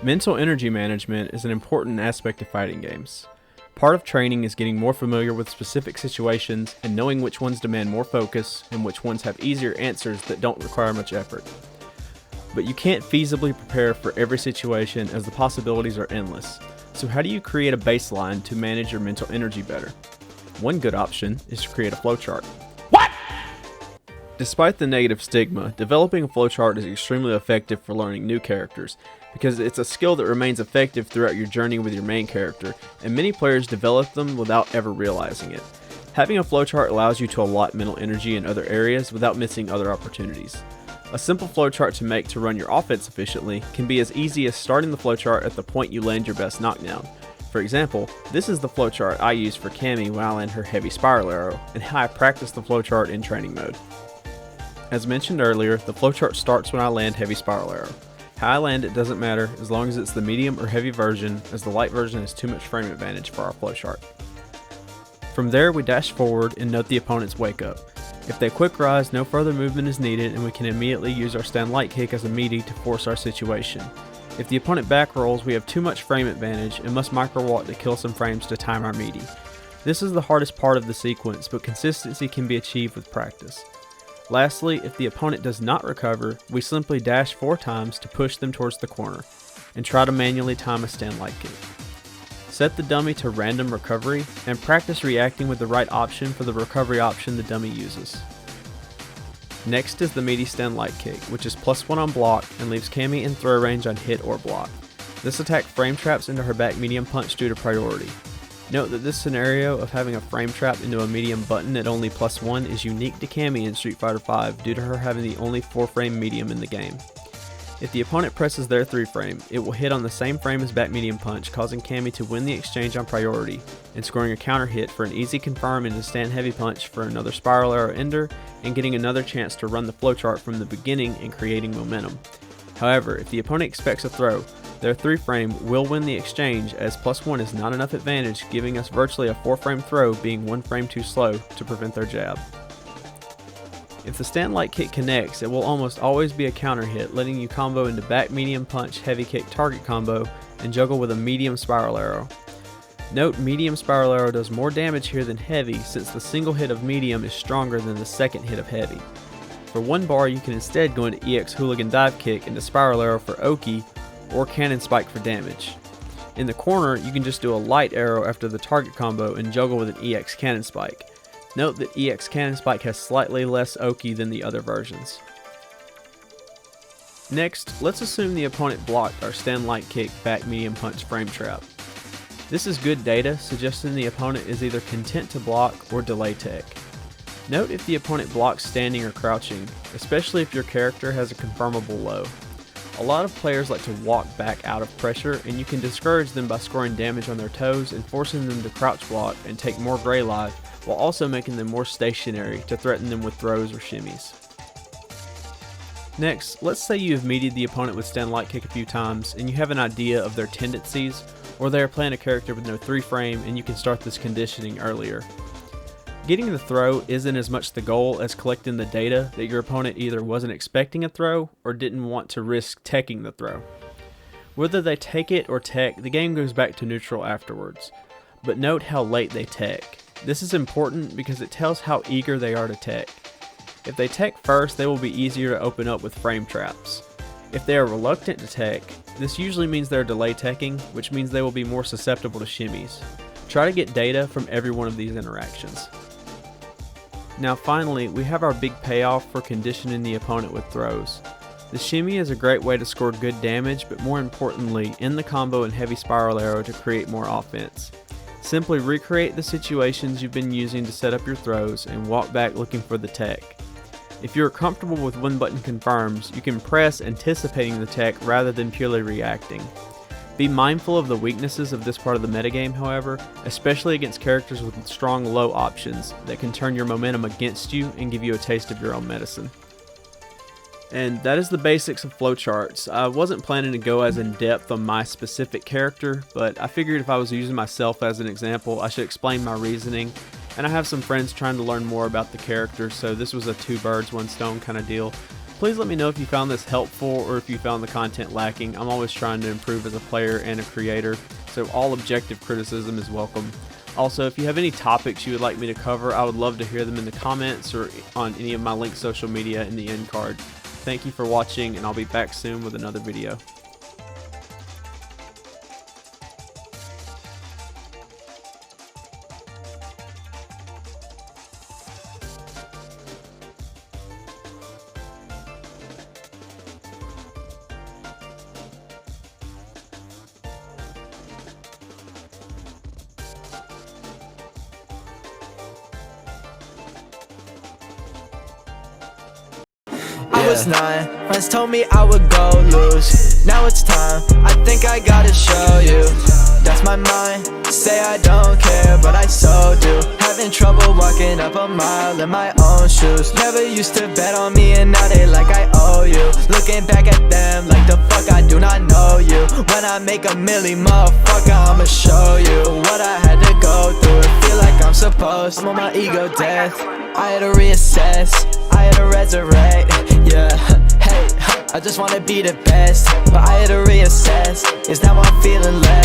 Mental energy management is an important aspect of fighting games. Part of training is getting more familiar with specific situations and knowing which ones demand more focus and which ones have easier answers that don't require much effort. But you can't feasibly prepare for every situation as the possibilities are endless. So how do you create a baseline to manage your mental energy better? One good option is to create a flowchart. Despite the negative stigma, developing a flowchart is extremely effective for learning new characters because it's a skill that remains effective throughout your journey with your main character, and many players develop them without ever realizing it. Having a flowchart allows you to allot mental energy in other areas without missing other opportunities. A simple flowchart to make to run your offense efficiently can be as easy as starting the flowchart at the point you land your best knockdown. For example, this is the flowchart I use for Cammy when I land her heavy spiral arrow, and how I practice the flowchart in training mode. As mentioned earlier, the flowchart starts when I land heavy spiral arrow. How I land it doesn't matter as long as it's the medium or heavy version, as the light version has too much frame advantage for our flowchart. From there we dash forward and note the opponent's wake up. If they quick rise, no further movement is needed and we can immediately use our stand light kick as a meaty to force our situation. If the opponent back rolls, we have too much frame advantage and must micro walk to kill some frames to time our meaty. This is the hardest part of the sequence, but consistency can be achieved with practice. Lastly, if the opponent does not recover, we simply dash 4 times to push them towards the corner, and try to manually time a stand light kick. Set the dummy to random recovery, and practice reacting with the right option for the recovery option the dummy uses. Next is the meaty stand light kick, which is +1 on block and leaves Cammy in throw range on hit or block. This attack frame traps into her back medium punch due to priority. Note that this scenario of having a frame trap into a medium button at only +1 is unique to Cammy in Street Fighter V due to her having the only 4-frame medium in the game. If the opponent presses their 3-frame, it will hit on the same frame as back medium punch, causing Cammy to win the exchange on priority, and scoring a counter hit for an easy confirm into stand heavy punch for another spiral arrow ender, and getting another chance to run the flowchart from the beginning and creating momentum. However, if the opponent expects a throw, their 3-frame will win the exchange as +1 is not enough advantage, giving us virtually a 4-frame throw being 1 frame too slow to prevent their jab. If the stand light kick connects, it will almost always be a counter hit, letting you combo into back medium punch heavy kick target combo and juggle with a medium spiral arrow. Note medium spiral arrow does more damage here than heavy since the single hit of medium is stronger than the second hit of heavy. For 1 bar you can instead go into EX hooligan dive kick into spiral arrow for Oki or cannon spike for damage. In the corner you can just do a light arrow after the target combo and juggle with an EX cannon spike. Note that EX cannon spike has slightly less Oki than the other versions. Next, let's assume the opponent blocked our stand light kick back medium punch frame trap. This is good data suggesting the opponent is either content to block or delay tech. Note if the opponent blocks standing or crouching, especially if your character has a confirmable low. A lot of players like to walk back out of pressure, and you can discourage them by scoring damage on their toes and forcing them to crouch block and take more gray life, while also making them more stationary to threaten them with throws or shimmies. Next, let's say you have meated the opponent with stand light kick a few times and you have an idea of their tendencies, or they are playing a character with no 3-frame and you can start this conditioning earlier. Getting the throw isn't as much the goal as collecting the data that your opponent either wasn't expecting a throw or didn't want to risk teching the throw. Whether they take it or tech, the game goes back to neutral afterwards. But note how late they tech. This is important because it tells how eager they are to tech. If they tech first, they will be easier to open up with frame traps. If they are reluctant to tech, this usually means they're delay teching, which means they will be more susceptible to shimmies. Try to get data from every one of these interactions. Now finally, we have our big payoff for conditioning the opponent with throws. The shimmy is a great way to score good damage, but more importantly, end the combo and heavy spiral arrow to create more offense. Simply recreate the situations you've been using to set up your throws and walk back looking for the tech. If you're comfortable with 1-button confirms, you can press anticipating the tech rather than purely reacting. Be mindful of the weaknesses of this part of the metagame, however, especially against characters with strong low options that can turn your momentum against you and give you a taste of your own medicine. And that is the basics of flowcharts. I wasn't planning to go as in depth on my specific character, but I figured if I was using myself as an example, I should explain my reasoning. And I have some friends trying to learn more about the character, so this was a 2 birds, 1 stone kind of deal. please let me know if you found this helpful or if you found the content lacking. I'm always trying to improve as a player and a creator, so all objective criticism is welcome. Also, if you have any topics you would like me to cover, I would love to hear them in the comments or on any of my linked social media in the end card. Thank you for watching, and I'll be back soon with another video. I was 9, friends told me I would go lose. Now it's time, I think I gotta show you. That's my mind, say I don't care, but I so do. Having trouble walking up a mile in my own shoes. Never used to bet on me and now they like I owe you. Looking back at them like the fuck I do not know you. When I make a milli, motherfucker, I'ma show you what I had to go through. It feel like I'm supposed. I'm on my ego death, I had to reassess, I had to resurrect, yeah, hey, I just wanna be the best, but I had to reassess, 'cause now I'm feeling less.